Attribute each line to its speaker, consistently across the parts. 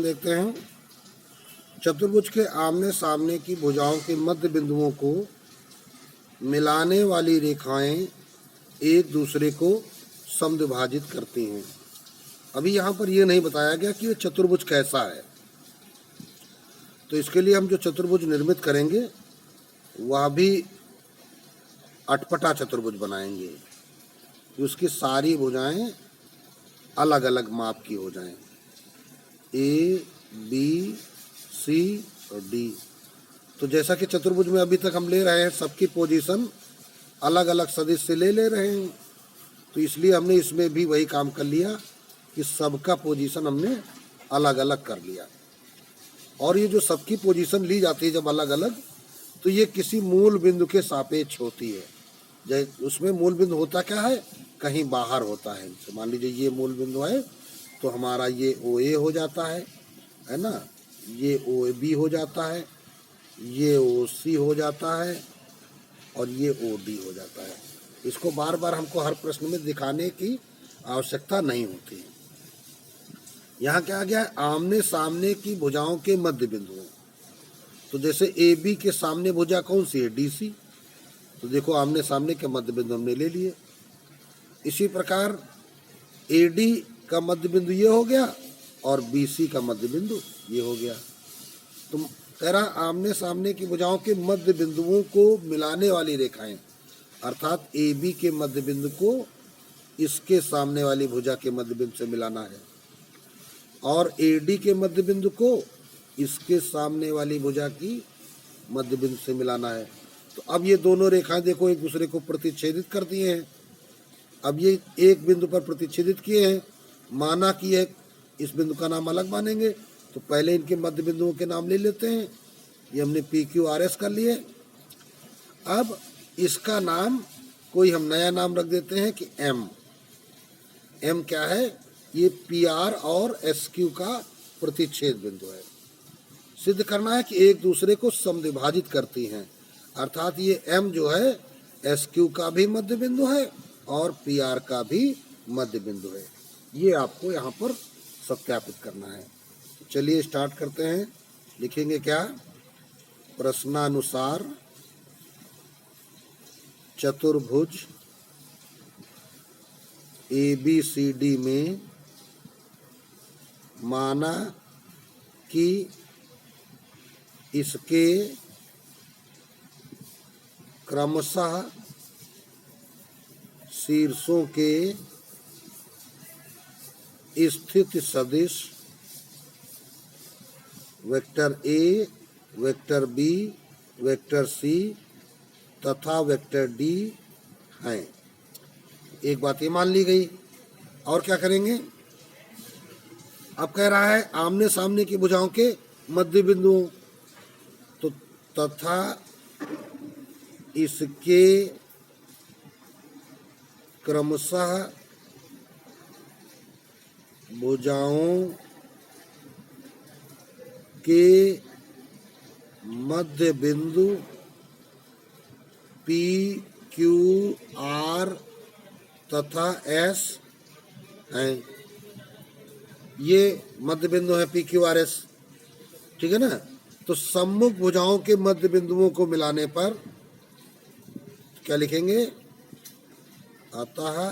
Speaker 1: देखते हैं चतुर्भुज के आमने सामने की भुजाओं के मध्य बिंदुओं को मिलाने वाली रेखाएं एक दूसरे को समद्विभाजित करती हैं। अभी यहाँ पर यह नहीं बताया गया कि ये चतुर्भुज कैसा है, तो इसके लिए हम जो चतुर्भुज निर्मित करेंगे वह भी अटपटा चतुर्भुज बनाएंगे। उसकी सारी भुजाएं अलग अलग माप की हो जाएं, ए बी सी और डी। तो जैसा कि चतुर्भुज में अभी तक हम ले रहे हैं, सबकी पोजीशन अलग अलग सदिश से ले रहे हैं, तो इसलिए हमने इसमें भी वही काम कर लिया कि सबका पोजीशन हमने अलग अलग कर लिया। और ये जो सबकी पोजीशन ली जाती है जब अलग अलग, तो ये किसी मूल बिंदु के सापेक्ष होती है। जैसे उसमें मूल बिंदु होता क्या है, कहीं बाहर होता है। मान लीजिए ये मूल बिंदु है तो हमारा ये ओ ए हो जाता है ना, ये ओ बी हो जाता है, ये ओ सी हो जाता है और ये ओ डी हो जाता है। इसको बार बार हमको हर प्रश्न में दिखाने की आवश्यकता नहीं होती। यहाँ क्या आ गया है, आमने सामने की भुजाओं के मध्य बिंदुओं। तो जैसे ए बी के सामने भुजा कौन सी है, डी सी। तो देखो आमने सामने के मध्य बिंदु हमने ले लिए। इसी प्रकार ए डी का मध्य बिंदु ये हो गया और बी सी का मध्य बिंदु ये हो गया। तो कह रहा आमने सामने की भुजाओं के मध्य बिंदुओं को मिलाने वाली रेखाएं, अर्थात ए बी के मध्य बिंदु को इसके सामने वाली भुजा के मध्य बिंदु से मिलाना है और ए डी के मध्य बिंदु को इसके सामने वाली भुजा की मध्य बिंदु से मिलाना है। तो अब ये दोनों रेखाएं देखो एक दूसरे को प्रतिच्छेदित कर दिए हैं। अब ये एक बिंदु पर प्रतिच्छेदित किए हैं, माना कि है इस बिंदु का नाम अलग मानेंगे, तो पहले इनके मध्य बिंदुओं के नाम ले लेते हैं। ये हमने पी क्यू आर एस कर लिए। अब इसका नाम कोई हम नया नाम रख देते हैं कि एम। एम क्या है, ये पी आर और एस क्यू का प्रतिच्छेद बिंदु है। सिद्ध करना है कि एक दूसरे को समद्विभाजित करती हैं, अर्थात ये एम जो है एस क्यू का भी मध्य बिंदु है और पी आर का भी मध्य बिंदु है। ये आपको यहाँ पर सत्यापित करना है। चलिए स्टार्ट करते हैं। लिखेंगे क्या, प्रश्नानुसार चतुर्भुज ए बी सी डी में माना कि इसके क्रमशः शीर्षों के स्थित सदिश vector A, vector B, vector C तथा वेक्टर डी हैं। एक बात ये मान ली गई। और क्या करेंगे, अब कह रहा है आमने सामने की भुजाओं के मध्य बिंदुओं, तो तथा इसके क्रमशः भुजाओं के मध्य बिंदु पी क्यू आर तथा एस हैं। ये मध्य बिंदु है पी क्यू आर एस, ठीक है ना। तो सम्मुख भुजाओं के मध्य बिंदुओं को मिलाने पर क्या लिखेंगे, अतः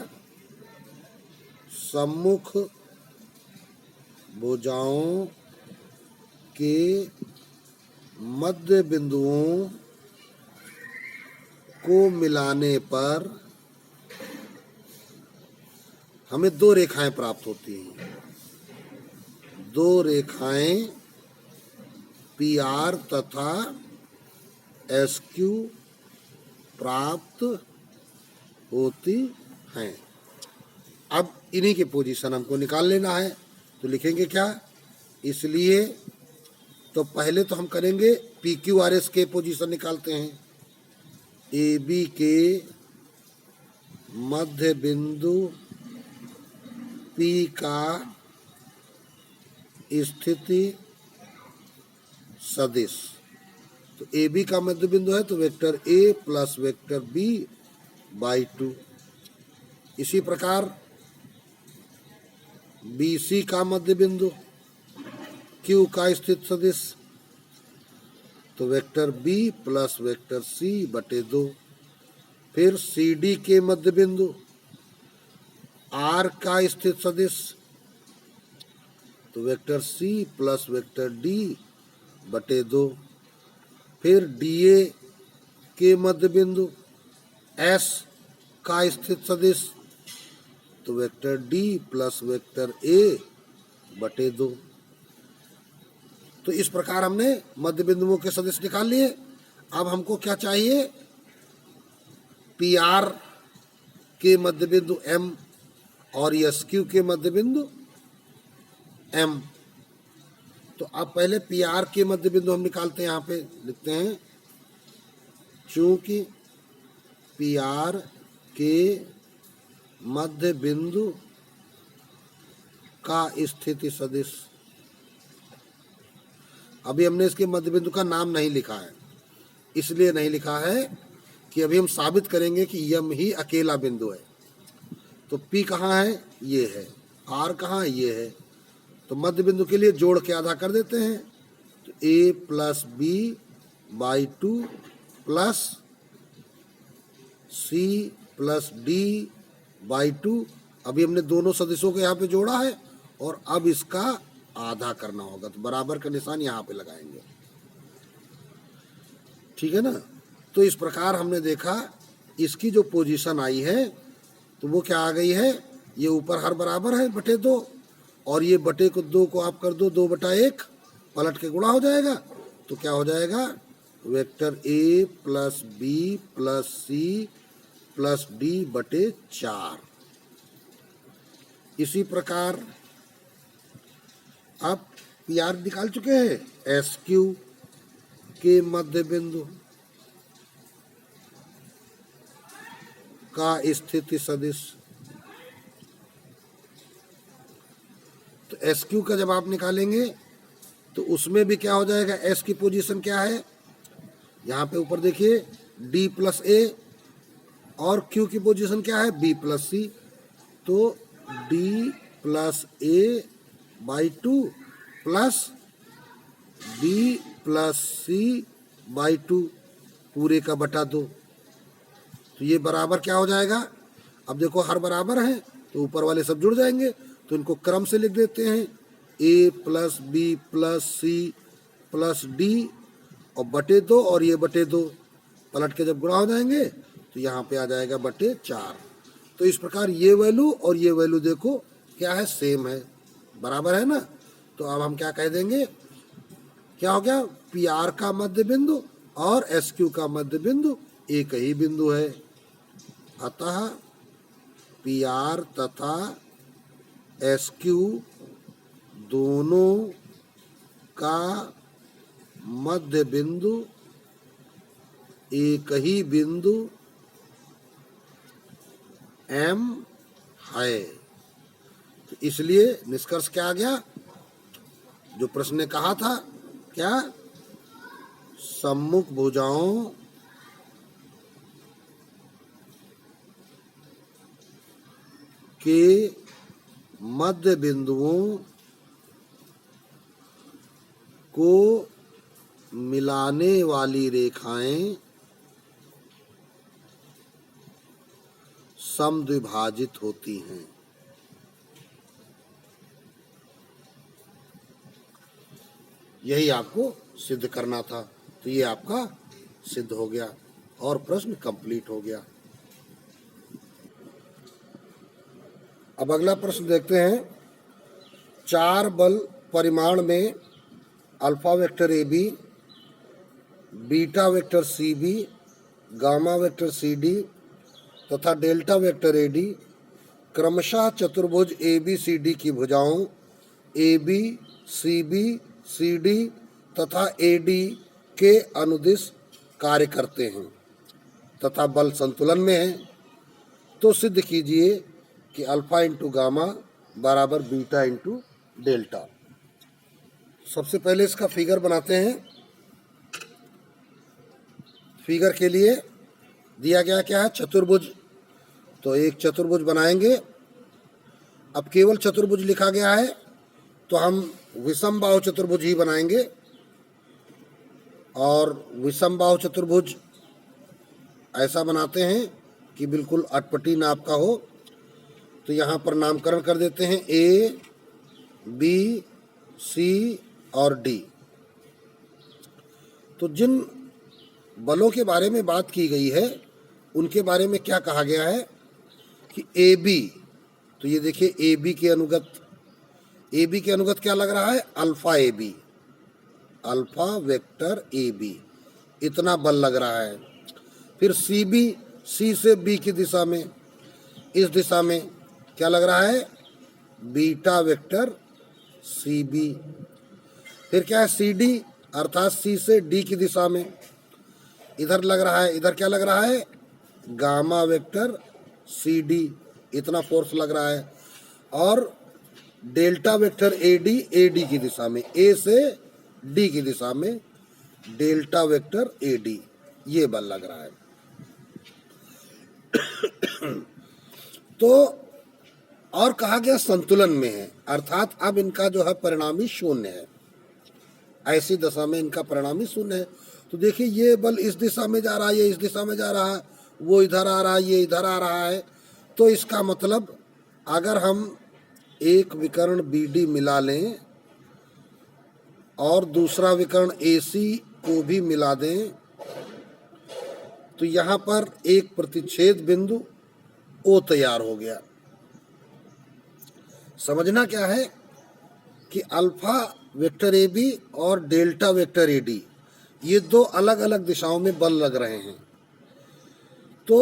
Speaker 1: सम्मुख भुजाओं के मध्य बिंदुओं को मिलाने पर हमें दो रेखाएं प्राप्त होती हैं। दो रेखाएं पी आर तथा एस क्यू प्राप्त होती हैं। अब इन्हीं की पोजीशन हमको निकाल लेना है, तो लिखेंगे क्या, इसलिए तो पहले तो हम करेंगे पी क्यू आर एस के पोजीशन निकालते हैं। ए बी के मध्य बिंदु पी का स्थिति सदिश, तो ए बी का मध्य बिंदु है तो vector A plus vector B by 2। इसी प्रकार बी सी का मध्य बिंदु क्यू का स्थित सदिश, तो vector B plus vector C बटे 2। फिर सी डी के मध्य बिंदु आर का स्थित सदिश, तो vector C plus vector D बटे 2। फिर डी ए के मध्य बिंदु एस का स्थित सदिश, तो vector D plus vector A बटे 2। तो इस प्रकार हमने मध्य बिंदुओं के सदिश निकाल लिए। अब हमको क्या चाहिए, पी आर के मध्य बिंदु एम और एस क्यू के मध्य बिंदु एम। तो अब पहले पी आर के मध्य बिंदु हम निकालते हैं। यहाँ पे लिखते हैं चूंकि पी आर के मध्य बिंदु का स्थिति सदिश, अभी हमने इसके मध्य बिंदु का नाम नहीं लिखा है, इसलिए नहीं लिखा है कि अभी हम साबित करेंगे कि यम ही अकेला बिंदु है। तो P कहाँ है, ये है, R कहाँ है, ये है। तो मध्य बिंदु के लिए जोड़ के आधा कर देते हैं, तो A plus B by 2 plus C plus D by 2। अभी हमने दोनों सदिशों को यहाँ पे जोड़ा है और अब इसका आधा करना होगा, तो बराबर का निशान यहाँ पे लगाएंगे, ठीक है ना। तो इस प्रकार हमने देखा इसकी जो पोजीशन आई है तो वो क्या आ गई है, ये ऊपर हर बराबर है बटे 2 और ये बटे को 2 को आप कर दो 2 बटा 1, पलट के गुणा हो जाएगा। तो क्या हो जाएगा, vector A plus B plus C plus D बटे 4। इसी प्रकार अब पी आर निकाल चुके हैं, एस क्यू के मध्य बिंदु का स्थिति सदिश, तो एस क्यू का जब आप निकालेंगे तो उसमें भी क्या हो जाएगा, एस की पोजीशन क्या है, यहाँ पे ऊपर देखिए डी प्लस ए और क्यू की पोजीशन क्या है, बी प्लस सी। तो D plus A by 2 plus B plus C by 2 पूरे का बटा 2। तो ये बराबर क्या हो जाएगा, अब देखो हर बराबर है तो ऊपर वाले सब जुड़ जाएंगे, तो इनको क्रम से लिख देते हैं, A plus B plus C plus D और बटे 2 और ये बटे 2, पलट के जब गुणा हो जाएंगे तो यहाँ पे आ जाएगा बटे 4। तो इस प्रकार ये वैल्यू और ये वैल्यू देखो क्या है, सेम है, बराबर है ना। तो अब हम क्या कह देंगे, क्या हो गया, पी आर का मध्य बिंदु और एस क्यू का मध्य बिंदु एक ही बिंदु है, अतः पी आर तथा एस क्यू दोनों का मध्य बिंदु एक ही बिंदु एम है। तो इसलिए निष्कर्ष क्या आ गया, जो प्रश्न ने कहा था, क्या, सम्मुख भुजाओं के मध्य बिंदुओं को मिलाने वाली रेखाएं समद्विभाजित होती हैं। यही आपको सिद्ध करना था, तो ये आपका सिद्ध हो गया और प्रश्न कंप्लीट हो गया। अब अगला प्रश्न देखते हैं, 4 बल परिमाण में alpha vector A B, beta vector C B, gamma vector C D तथा डेल्टा वेक्टर ए डी क्रमशः चतुर्भुज ए बी सी डी की भुजाओं A B C B C D तथा ए डी के अनुदिश कार्य करते हैं तथा बल संतुलन में है, तो सिद्ध कीजिए कि अल्फा इंटू गामा बराबर बीटा इंटू डेल्टा। सबसे पहले इसका फिगर बनाते हैं। फिगर के लिए दिया गया क्या है, चतुर्भुज, तो एक चतुर्भुज बनाएंगे। अब केवल चतुर्भुज लिखा गया है, तो हम विषम बाहु चतुर्भुज ही बनाएंगे, और विषम बाहु चतुर्भुज ऐसा बनाते हैं कि बिल्कुल अटपटी नाप का हो। तो यहाँ पर नामकरण कर देते हैं ए, बी, सी और डी। तो जिन बलों के बारे में बात की गई है उनके बारे में क्या कहा गया है कि ए बी, तो ये देखिए ए बी के अनुगत क्या लग रहा है, alpha A B, alpha vector A B, इतना बल लग रहा है। फिर सी बी, सी से बी की दिशा में, इस दिशा में क्या लग रहा है, बीटा वेक्टर सी बी। फिर क्या है, सी डी अर्थात सी से डी की दिशा में, इधर लग रहा है, इधर क्या लग रहा है, गामा वेक्टर सी डी, इतना फोर्स लग रहा है। और डेल्टा वेक्टर ए डी की दिशा में, ए से डी की दिशा में डेल्टा वेक्टर ए डी, ये बल लग रहा है। तो और कहा गया संतुलन में है, अर्थात अब इनका जो है परिणामी शून्य है, ऐसी दशा में इनका परिणामी शून्य है। तो देखिए ये बल इस दिशा में जा रहा है, ये इस दिशा में जा रहा है, वो इधर आ रहा है, ये इधर आ रहा है। तो इसका मतलब अगर हम एक विकर्ण BD मिला लें और दूसरा विकर्ण AC को भी मिला दें, तो यहाँ पर एक प्रतिच्छेद बिंदु O तैयार हो गया। समझना क्या है कि अल्फा वेक्टर AB और डेल्टा वेक्टर AD, ये दो अलग अलग दिशाओं में बल लग रहे हैं। तो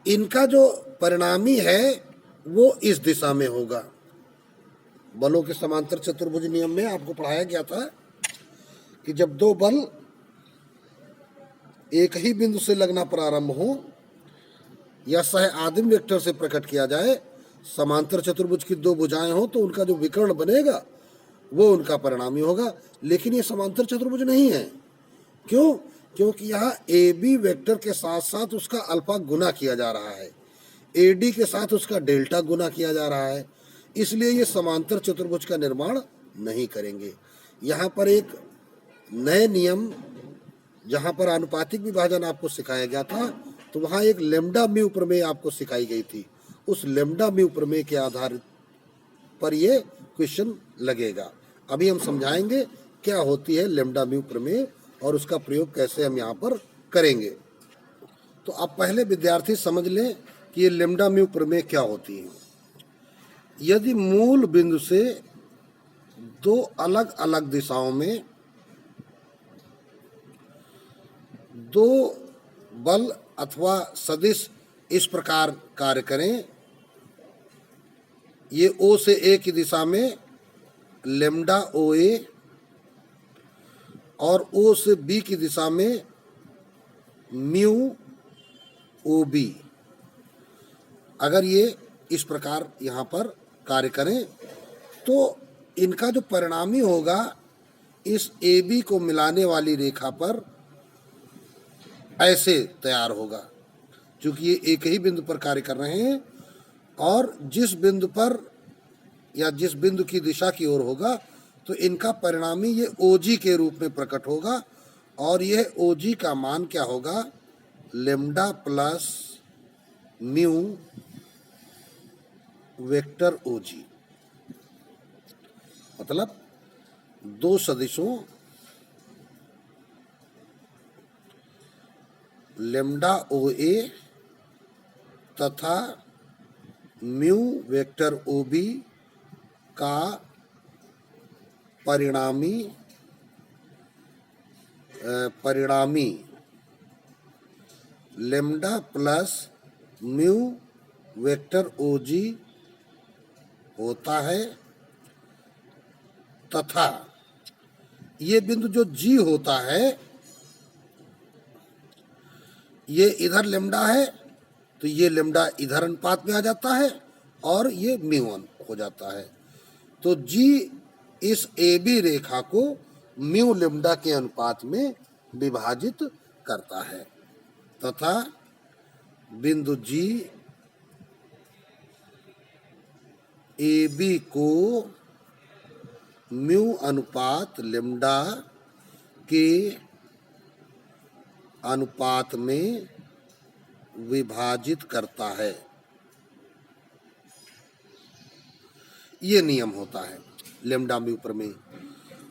Speaker 1: इनका जो परिणामी है वो इस दिशा में होगा। बलों के समांतर चतुर्भुज नियम में आपको पढ़ाया गया था कि जब दो बल एक ही बिंदु से लगना प्रारंभ हो या सह आदिम वेक्टर से प्रकट किया जाए, समांतर चतुर्भुज की दो भुजाएं हो, तो उनका जो विकर्ण बनेगा वो उनका परिणामी होगा। लेकिन ये समांतर चतुर्भुज नहीं है। क्यों? क्योंकि यहाँ ए बी वेक्टर के साथ साथ उसका अल्फा गुना किया जा रहा है, ए डी के साथ उसका डेल्टा गुना किया जा रहा है, इसलिए ये समांतर चतुर्भुज का निर्माण नहीं करेंगे। यहाँ पर एक नए नियम, जहाँ पर आनुपातिक विभाजन आपको सिखाया गया था, तो वहाँ एक लेम्डा म्यू प्रमेय आपको सिखाई गई थी। उस लेम्डा म्यू प्रमेय के आधार पर ये क्वेश्चन लगेगा। अभी हम समझाएंगे क्या होती है लेम्डा म्यू प्रमेय और उसका प्रयोग कैसे हम यहाँ पर करेंगे। तो अब पहले विद्यार्थी समझ लें कि ये लेम्डा म्यू प्रमेय क्या होती है। यदि मूल बिंदु से दो अलग अलग दिशाओं में दो बल अथवा सदिश इस प्रकार कार्य करें, ये O से A की दिशा में लेम्डा OA और O से B की दिशा में म्यू OB, अगर ये इस प्रकार यहाँ पर कार्य करें तो इनका जो परिणामी होगा इस AB को मिलाने वाली रेखा पर ऐसे तैयार होगा। क्योंकि ये एक ही बिंदु पर कार्य कर रहे हैं और जिस बिंदु पर या जिस बिंदु की दिशा की ओर होगा तो इनका परिणामी ये OG के रूप में प्रकट होगा, और यह OG का मान क्या होगा, lambda plus mu vector OG। मतलब दो सदिशों लेम्डा OA तथा म्यू वेक्टर OB का परिणामी lambda plus mu vector OG होता है, तथा ये बिंदु जो G होता है ये इधर लेम्डा है, तो ये लेम्डा इधर अनुपात में आ जाता है और ये म्यू हो जाता है। तो G इस AB रेखा को म्यू लेम्डा के अनुपात में विभाजित करता है, तथा बिंदु G AB को म्यू अनुपात लेम्डा के अनुपात में विभाजित करता है। ये नियम होता है लेम्डा म्यू प्रमेय।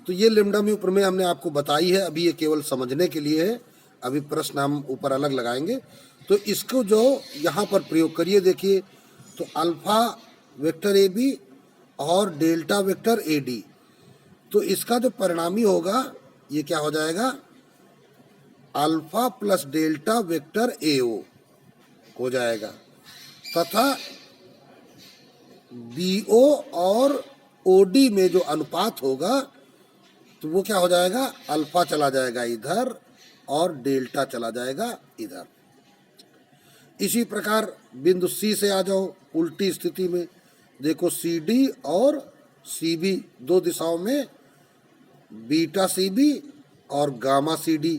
Speaker 1: तो ये लेम्डा म्यू प्रमेय हमने आपको बताई है, अभी ये केवल समझने के लिए है, अभी प्रश्न हम ऊपर अलग लगाएंगे। तो इसको जो यहाँ पर प्रयोग करिए, देखिए तो अल्फा वेक्टर ए बी और डेल्टा वेक्टर ए डी, तो इसका जो परिणामी होगा ये क्या हो जाएगा, alpha plus delta vector A O हो जाएगा, तथा बी ओ और ओ डी में जो अनुपात होगा तो वो क्या हो जाएगा, अल्फा चला जाएगा इधर और डेल्टा चला जाएगा इधर। इसी प्रकार बिंदु सी से आ जाओ उल्टी स्थिति में, देखो सी डी और सी बी दो दिशाओं में बीटा सी बी और गामा सी डी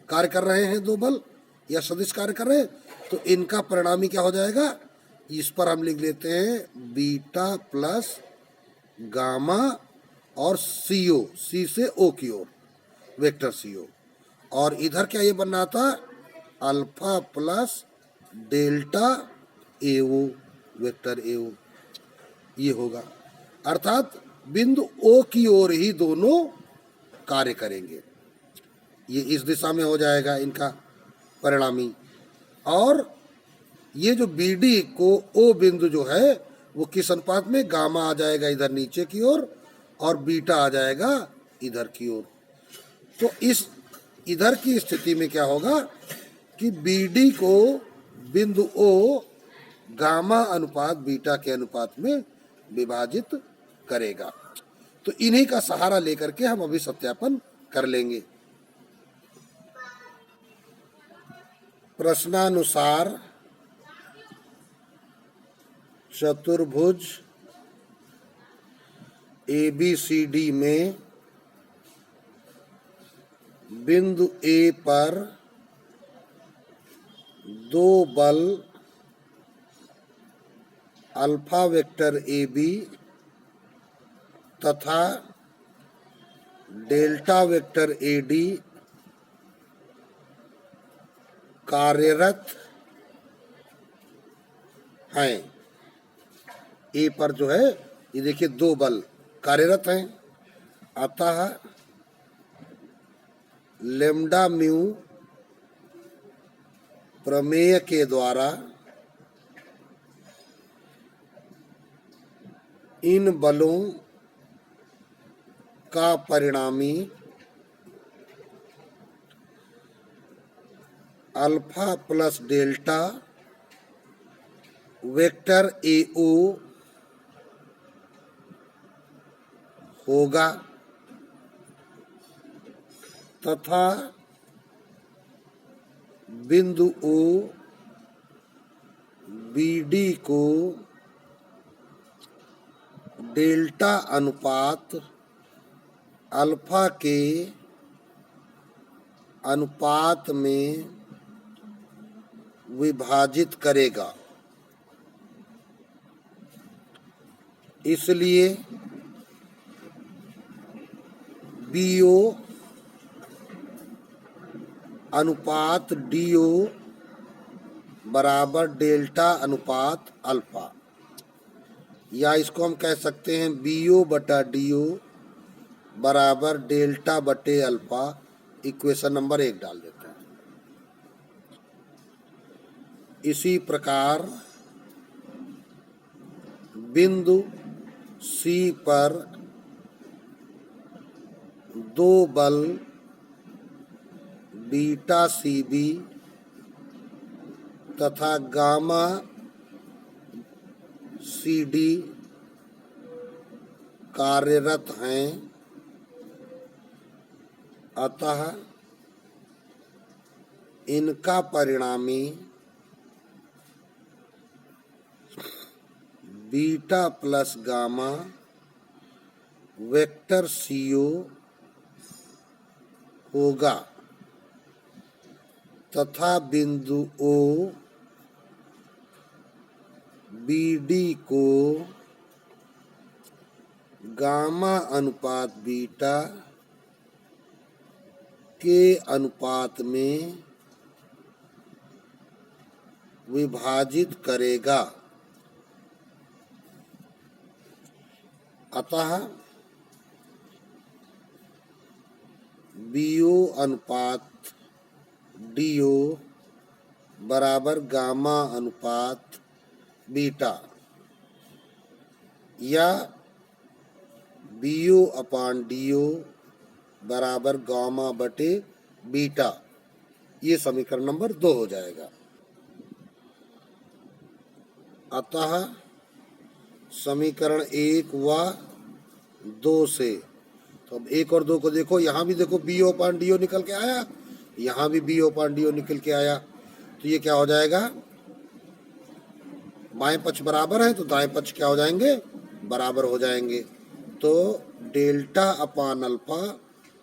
Speaker 1: कार्य कर रहे हैं, दो बल या सदिश कार्य कर रहे हैं। तो इनका परिणामी क्या हो जाएगा, इस पर हम लिख लेते हैं बीटा प्लस गामा और सी ओ, सी से ओ की ओर वेक्टर सी ओ, और इधर क्या ये बनना था alpha plus delta A O vector A O, ये होगा। अर्थात बिंदु ओ की ओर ही दोनों कार्य करेंगे। ये इस दिशा में हो जाएगा इनका परिणामी, और ये जो बी डी को ओ बिंदु जो है वो किस अनुपात में, गामा आ जाएगा इधर नीचे की ओर और बीटा आ जाएगा इधर की ओर। तो इस इधर की स्थिति में क्या होगा कि बी डी को बिंदु ओ गामा अनुपात बीटा के अनुपात में विभाजित करेगा। तो इन्हीं का सहारा लेकर के हम अभी सत्यापन कर लेंगे। प्रश्नानुसार चतुर्भुज ABCD में बिंदु A पर दो बल अल्फा वेक्टर AB तथा डेल्टा वेक्टर AD कार्यरत हैं। ए पर जो है ये देखिए दो बल कार्यरत हैं, अतः लेम्डा म्यू प्रमेय के द्वारा इन बलों का परिणामी alpha plus delta vector A O होगा, तथा बिंदु ओ बी डी को डेल्टा अनुपात अल्फा के अनुपात में विभाजित करेगा। इसलिए बीओ अनुपात डीओ बराबर डेल्टा अनुपात अल्फा, या इसको हम कह सकते हैं बीओ बटा डीओ बराबर डेल्टा बटे अल्फा। इक्वेशन नंबर 1 डाल देते हैं। इसी प्रकार बिंदु सी पर दो बल बीटा सी बी तथा गामा सी डी कार्यरत हैं, अतः इनका परिणामी beta plus gamma vector CO होगा, तथा बिंदु ओ बी डी को गामा अनुपात बीटा के अनुपात में विभाजित करेगा। अतः बीओ अनुपात डीओ बराबर गामा अनुपात बीटा, या बीओ अपान डीओ बराबर गामा बटे बीटा। ये समीकरण नंबर 2 हो जाएगा। अतः समीकरण 1 व 2 से, तो अब 1 और 2 को देखो, यहाँ भी देखो बीओ अपान डीओ निकल के आया, यहाँ भी बीओ अपान डीओ निकल के आया। तो ये क्या हो जाएगा, बाएं पक्ष बराबर है तो दाएं पक्ष क्या हो जाएंगे, बराबर हो जाएंगे। तो डेल्टा अपान अल्फा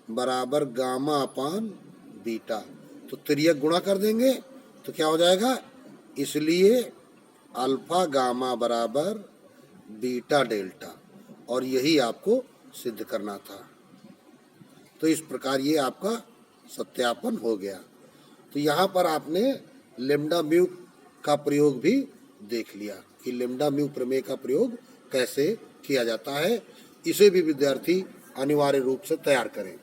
Speaker 1: बराबर गामा अपान बीटा, तो तिर्यक गुणा कर देंगे तो क्या हो जाएगा, इसलिए अल्फा गामा बराबर बीटा डेल्टा, और यही आपको सिद्ध करना था। तो इस प्रकार ये आपका सत्यापन हो गया। तो यहाँ पर आपने लैम्डा म्यू का प्रयोग भी देख लिया कि लैम्डा म्यू प्रमेय का प्रयोग कैसे किया जाता है। इसे भी विद्यार्थी अनिवार्य रूप से तैयार करें।